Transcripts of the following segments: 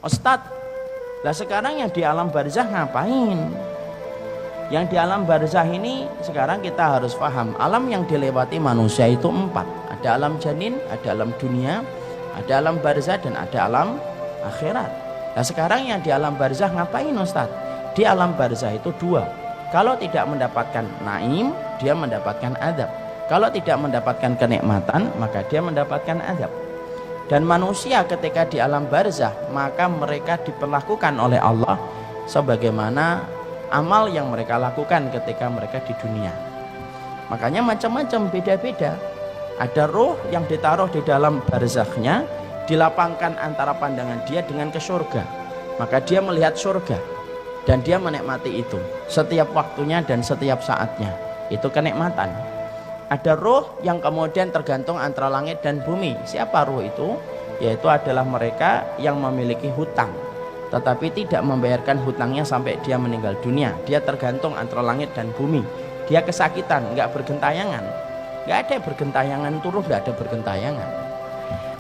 Ustadz, lah sekarang yang di alam barzah ngapain? Yang di alam barzah ini sekarang kita harus paham, alam yang dilewati manusia itu 4. Ada alam janin, ada alam dunia, ada alam barzah, dan ada alam akhirat. Nah sekarang yang di alam barzah ngapain Ustadz? Di alam barzah itu 2. Kalau tidak mendapatkan naim, dia mendapatkan adab. Kalau tidak mendapatkan kenikmatan, maka dia mendapatkan adab. Dan manusia ketika di alam barzah, maka mereka diperlakukan oleh Allah sebagaimana amal yang mereka lakukan ketika mereka di dunia. Makanya macam-macam, beda-beda. Ada roh yang ditaruh di dalam barzahnya, dilapangkan antara pandangan dia dengan ke surga. Maka dia melihat surga dan dia menikmati itu setiap waktunya dan setiap saatnya. Itu kenikmatan. Ada roh yang kemudian tergantung antara langit dan bumi. Siapa roh itu? Yaitu adalah mereka yang memiliki hutang tetapi tidak membayarkan hutangnya sampai dia meninggal dunia. Dia tergantung antara langit dan bumi. Dia kesakitan, nggak bergentayangan. Nggak ada bergentayangan, turun nggak ada bergentayangan.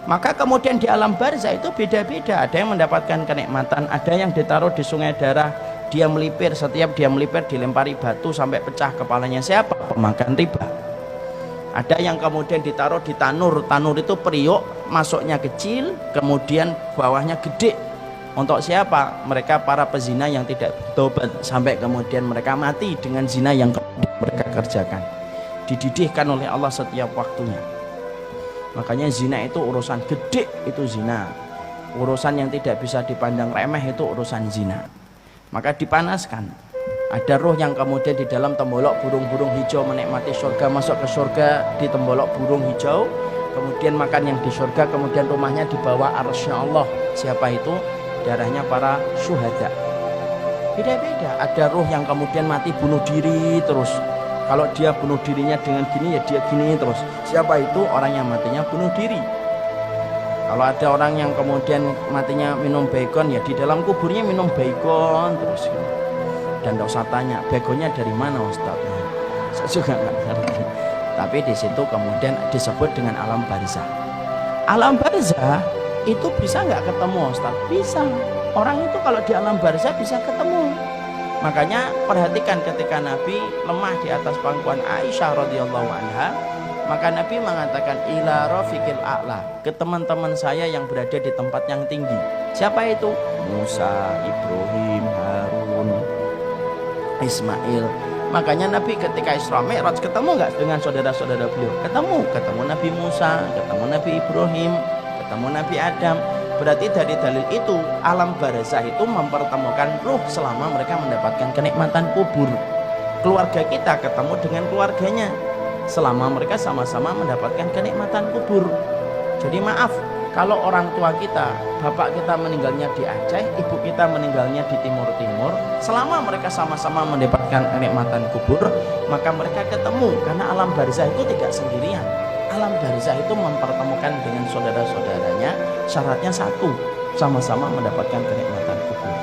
Maka kemudian di alam barzah itu beda-beda. Ada yang mendapatkan kenikmatan, ada yang ditaruh di sungai darah, dia melipir, setiap dia melipir dilempari batu sampai pecah kepalanya. Siapa? Pemakan riba. Ada yang kemudian ditaruh di tanur, tanur itu periuk, masuknya kecil, kemudian bawahnya gede. Untuk siapa? Mereka para pezina yang tidak bertobat sampai kemudian mereka mati dengan zina yang mereka kerjakan. Dididihkan oleh Allah setiap waktunya. Makanya zina itu urusan gede, itu zina. Urusan yang tidak bisa dipandang remeh itu urusan zina. Maka dipanaskan. Ada roh yang kemudian di dalam tembolok burung-burung hijau menikmati surga, masuk ke surga di tembolok burung hijau, kemudian makan yang di surga, kemudian rumahnya di bawah arsy-Nya Allah. Siapa itu? Darahnya para syuhada. Beda-beda. Ada roh yang kemudian mati bunuh diri terus. Kalau dia bunuh dirinya dengan gini, ya dia gini terus. Siapa itu? Orang yang matinya bunuh diri. Kalau ada orang yang kemudian matinya minum baygon, ya di dalam kuburnya minum baygon terus. Dan tidak usah tanya, baygonnya dari mana Ustaz? Saya juga nggak ngerti. Tapi di situ kemudian disebut dengan alam barzah. Alam barzah itu bisa nggak ketemu Ustaz? Bisa. Orang itu kalau di alam barzah bisa ketemu. Makanya perhatikan ketika Nabi lemah di atas pangkuan Aisyah radhiyallahu anha, maka Nabi mengatakan ila rafiqil a'la, ke teman-teman saya yang berada di tempat yang tinggi. Siapa itu? Musa, Ibrahim, Harun, Ismail. Makanya Nabi ketika Isra Mi'raj ketemu nggak dengan saudara-saudara beliau? Ketemu Nabi Musa, ketemu Nabi Ibrahim, ketemu Nabi Adam. Berarti dari dalil itu alam barzah itu mempertemukan ruh selama mereka mendapatkan kenikmatan kubur. Keluarga kita ketemu dengan keluarganya selama mereka sama-sama mendapatkan kenikmatan kubur. Jadi maaf, kalau orang tua kita, bapak kita meninggalnya di Aceh, ibu kita meninggalnya di timur-timur, selama mereka sama-sama mendapatkan kenikmatan kubur, maka mereka ketemu. Karena alam barzah itu tidak sendirian. Alam barzah itu mempertemukan dengan saudara-saudaranya, syaratnya satu, sama-sama mendapatkan kenikmatan kubur.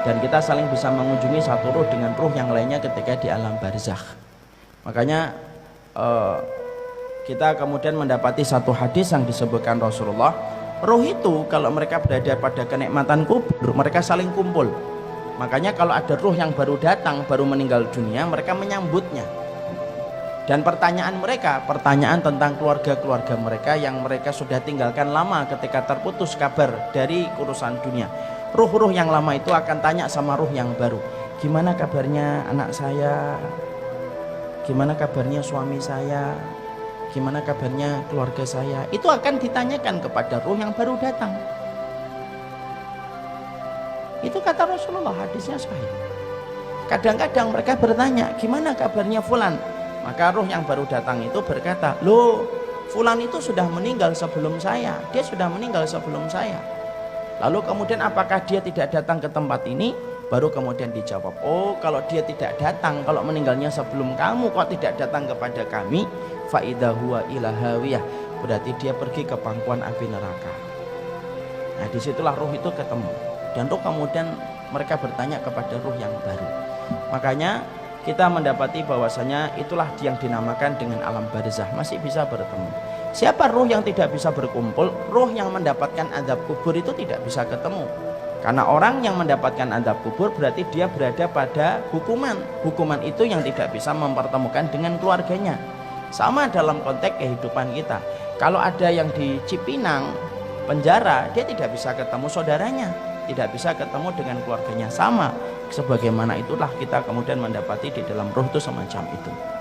Dan kita saling bisa mengunjungi satu ruh dengan ruh yang lainnya ketika di alam barzah. Makanya kita kemudian mendapati satu hadis yang disebutkan Rasulullah, ruh itu kalau mereka berada pada kenikmatan kubur, mereka saling kumpul. Makanya kalau ada ruh yang baru datang, baru meninggal dunia, mereka menyambutnya. Dan pertanyaan mereka, pertanyaan tentang keluarga-keluarga mereka yang mereka sudah tinggalkan lama ketika terputus kabar dari urusan dunia. Ruh-ruh yang lama itu akan tanya sama ruh yang baru, gimana kabarnya anak saya, gimana kabarnya suami saya, gimana kabarnya keluarga saya. Itu akan ditanyakan kepada ruh yang baru datang. Itu kata Rasulullah, hadisnya sahih. Kadang-kadang mereka bertanya, gimana kabarnya fulan? Maka ruh yang baru datang itu berkata, loh, fulan itu sudah meninggal sebelum saya, dia sudah meninggal sebelum saya. Lalu kemudian apakah dia tidak datang ke tempat ini? Baru kemudian dijawab, oh kalau dia tidak datang, kalau meninggalnya sebelum kamu, kok tidak datang kepada kami, fa idza huwa ila hawiyah, berarti dia pergi ke pangkuan api neraka. Nah disitulah ruh itu ketemu. Dan ruh kemudian mereka bertanya kepada ruh yang baru. Makanya kita mendapati bahwasanya itulah yang dinamakan dengan alam barzah, masih bisa bertemu. Siapa ruh yang tidak bisa berkumpul? Ruh yang mendapatkan azab kubur itu tidak bisa ketemu. Karena orang yang mendapatkan azab kubur berarti dia berada pada hukuman. Hukuman itu yang tidak bisa mempertemukan dengan keluarganya. Sama dalam konteks kehidupan kita. Kalau ada yang di Cipinang penjara, dia tidak bisa ketemu saudaranya, tidak bisa ketemu dengan keluarganya. Sama sebagaimana itulah kita kemudian mendapati di dalam ruh itu semacam itu.